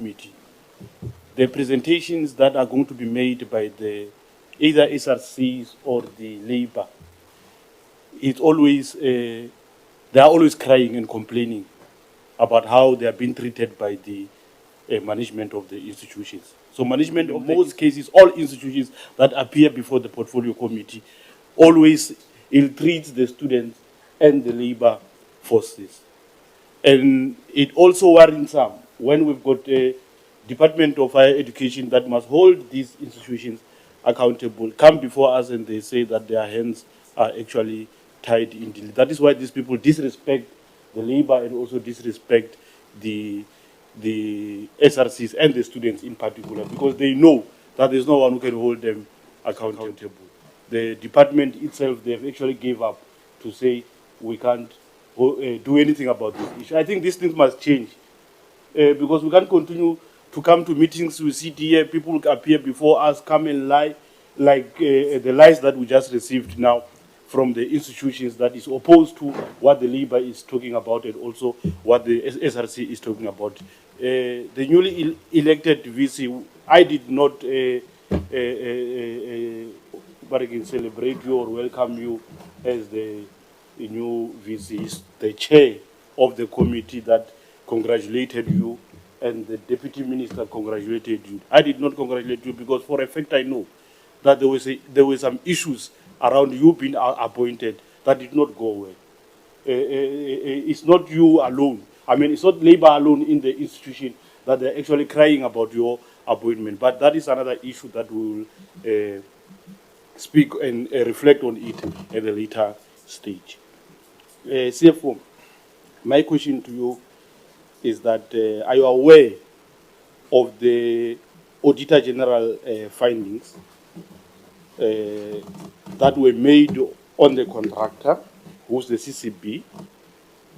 committee, the presentations that are going to be made by the either SRCs or the labor, it's always they are always crying and complaining about how they are being treated by the management of the institutions. So management in most cases, all institutions that appear before the portfolio committee always ill-treats the students and the labor forces. And it also worries some when we've got a Department of Higher Education that must hold these institutions accountable, come before us and they say that their hands are actually tied in the. That is why these people disrespect the labor and also disrespect the SRCs and the students in particular, because they know that there's no one who can hold them accountable. The department itself, they've actually gave up to say we can't do anything about this issue. I think these things must change because we can't continue to come to meetings, we sit here, people appear before us, come and lie, like the lies that we just received now from the institutions that is opposed to what the labor is talking about and also what the SRC is talking about. The newly elected VC, I did not celebrate you or welcome you as the new VC, the chair of the committee that congratulated you and the deputy minister congratulated you. I did not congratulate you because for a fact I know that there were some issues around you being appointed that did not go well. It's not you alone. I mean, it's not labor alone in the institution that they're actually crying about your appointment. But that is another issue that we will speak and reflect on it at a later stage. CFO, my question to you is that are you aware of the Auditor General findings that were made on the contractor, who's the CCB,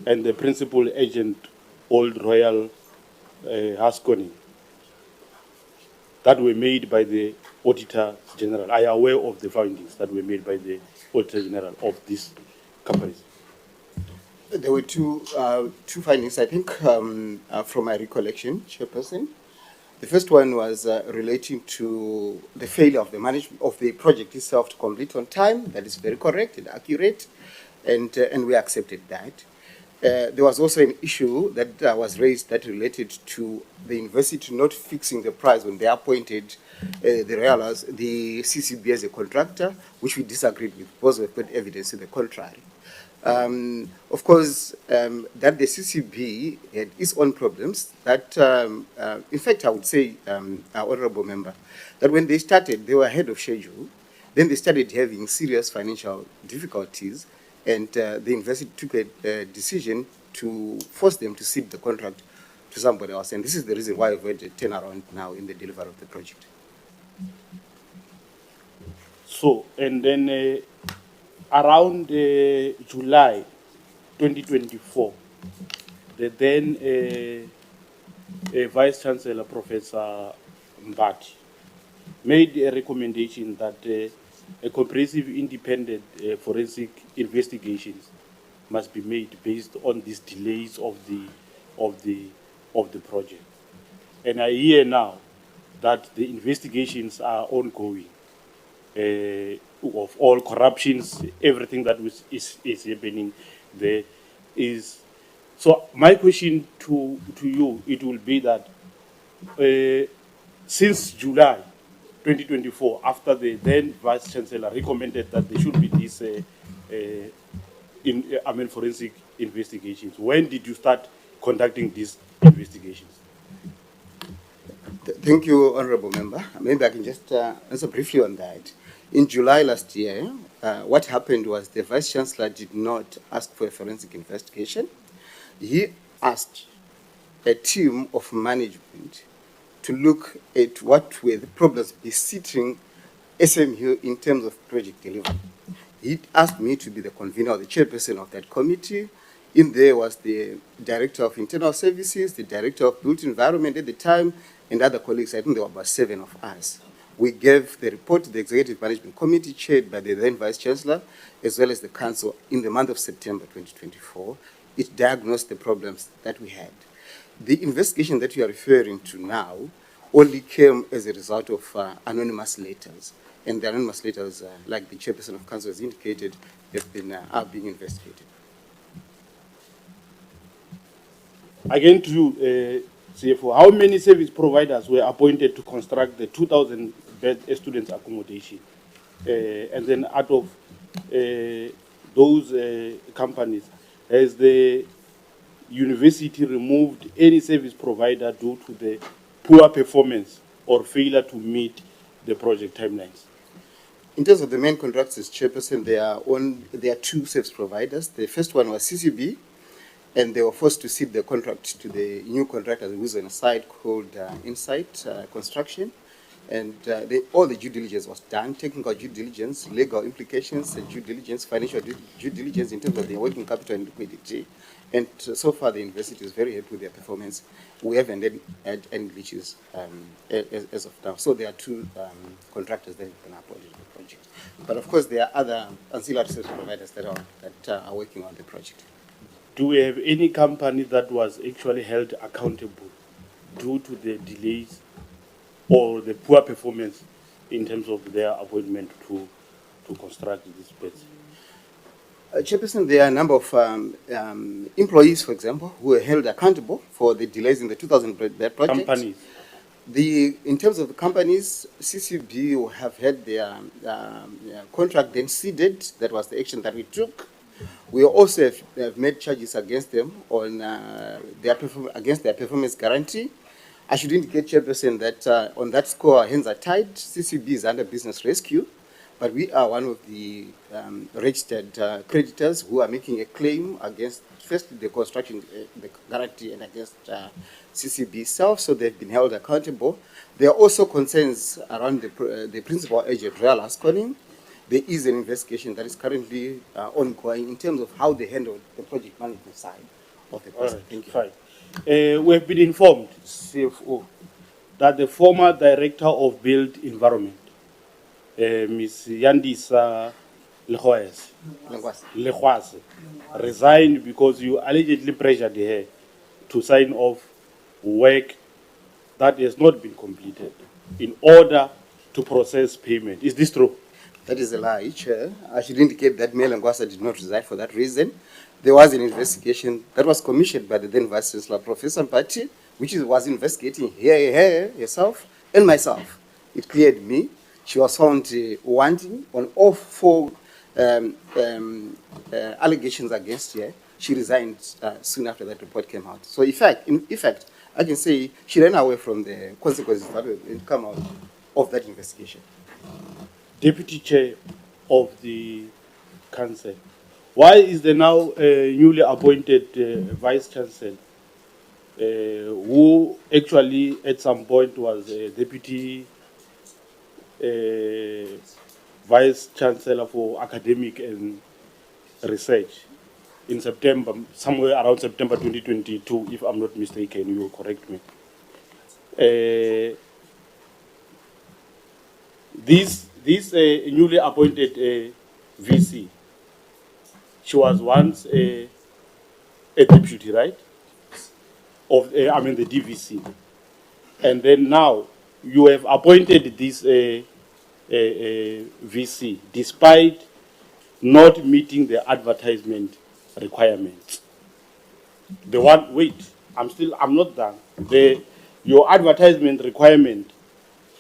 and the principal agent, Old Royal Haskoning, that were made by the Auditor General? Are you aware of the findings that were made by the Auditor General of these companies? There were two findings, I think, from my recollection, Chairperson. The first one was relating to the failure of the management of the project itself to complete on time. That is very correct and accurate, and we accepted that. There was also an issue that was raised that related to the university not fixing the price when they appointed the CCB as a contractor, which we disagreed with because we've got evidence to the contrary. Of course, that the CCB had its own problems. That, in fact, I would say, Honourable Member, that when they started, they were ahead of schedule. Then they started having serious financial difficulties, and the university took a decision to force them to cede the contract to somebody else. And this is the reason why we've had a turnaround now in the delivery of the project. So, and then around July 2024, the then Vice Chancellor, Professor Mbati, made a recommendation that a comprehensive independent forensic investigations must be made based on these delays of the project. And I hear now that the investigations are ongoing of all corruptions, everything that is happening there is. So my question to you, it will be that since July 2024, after the then Vice Chancellor recommended that there should be this forensic investigations, when did you start conducting these investigations? Thank you, Honourable Member. Maybe I can just answer briefly on that. In July last year, what happened was the Vice Chancellor did not ask for a forensic investigation. He asked a team of management to look at what were the problems besetting SMU in terms of project delivery. He asked me to be the convener or the chairperson of that committee. In there was the Director of Internal Services, the Director of Built Environment at the time, and other colleagues. I think there were about 7 of us. We gave the report to the Executive Management Committee chaired by the then Vice Chancellor, as well as the Council in the month of September 2024. It diagnosed the problems that we had. the investigation that you are referring to now only came as a result of anonymous letters. And the anonymous letters, like the chairperson of council has indicated, are being investigated. Again to you, CFO, how many service providers were appointed to construct the 2,000 bed students accommodation? And then out of those companies, has the university removed any service provider due to the poor performance or failure to meet the project timelines? In terms of the main contractors, chairperson, there are two service providers. The first one was CCB, and they were forced to cede the contract to the new contractor who was on a site called Insight Construction. And all the due diligence was done, technical due diligence, legal implications, due diligence, financial due diligence in terms of their working capital and liquidity. And so far, the university is very happy with their performance. We haven't had any glitches as of now. So there are two contractors that have been appointed to the project. But of course, there are other ancillary service providers that are working on the project. Do we have any company that was actually held accountable due to the delays or the poor performance in terms of their appointment to construct these beds? Chairperson, there are a number of employees, for example, who were held accountable for the delays in the 2,000 bed project. Companies? In terms of the companies, CCB will have had their contract then ceded. That was the action that we took. We also have made charges against them on against their performance guarantee. I should indicate, Chairperson, that on that score, our hands are tied. CCB is under business rescue, but we are one of the registered creditors who are making a claim against, first, the construction the guarantee and against CCB itself, so they've been held accountable. There are also concerns around the principal agent, Real Asconing. There is an investigation that is currently ongoing in terms of how they handled the project management side of the process. Right, thank you. Fine. We have been informed, CFO, that the former director of Built Environment, Ms. Yandisa Lekhwase, resigned because you allegedly pressured her to sign off work that has not been completed in order to process payment. Is this true? That is a lie, Chair. I should indicate that Mel Ngwasa did not resign for that reason. There was an investigation that was commissioned by the then Vice Chancellor, Professor Mpati, which was investigating her herself and myself. It cleared me. She was found wanting on all four allegations against her. She resigned soon after that report came out. So, in fact, I can say she ran away from the consequences that would come out of that investigation. Deputy Chair of the Council, why is the now newly appointed Vice Chancellor, who actually at some point was Deputy Vice Chancellor for Academic and Research in September, somewhere around September 2022, if I'm not mistaken, you will correct me. This newly appointed VC, she was once a deputy, right? Of the DVC, and then now you have appointed this VC despite not meeting the advertisement requirements. I'm not done. Your advertisement requirement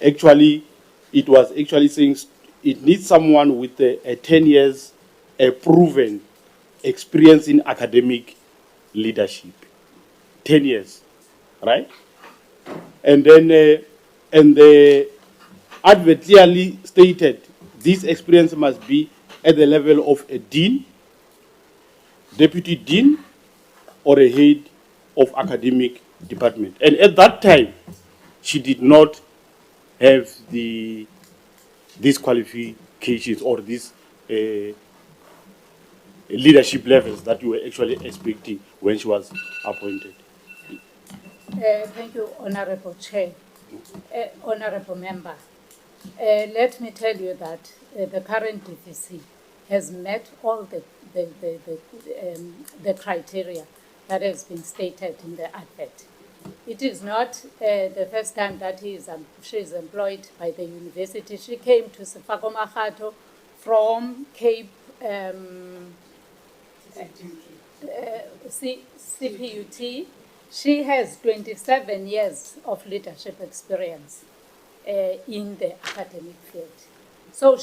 actually. It was actually saying it needs someone with a 10 years proven experience in academic leadership. 10 years, right? And then and the advert clearly stated this experience must be at the level of a dean, deputy dean, or a head of academic department. And at that time, she did not have these qualifications or these leadership levels that you were actually expecting when she was appointed. Thank you, Honorable Chair. Honorable Member, let me tell you that the current DVC has met all the criteria that has been stated in the advert. It is not the first time that she is employed by the university. She came to Sefako Makgatho from Cape CPUT. She has 27 years of leadership experience in the academic field. So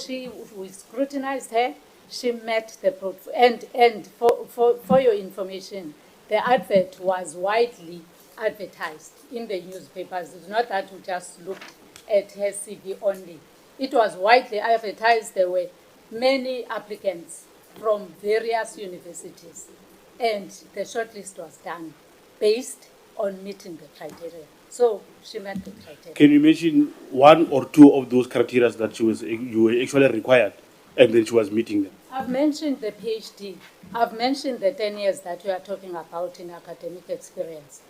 we scrutinized her. She met the and for your information, the advert was widely advertised in the newspapers. It's not that we just looked at her CV only. It was widely advertised. There were many applicants from various universities, and the shortlist was done based on meeting the criteria. So she met the criteria. Can you mention one or two of those criteria that you were actually required, and then she was meeting them? I've mentioned the PhD. I've mentioned the 10 years that we are talking about in academic experience.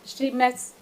She met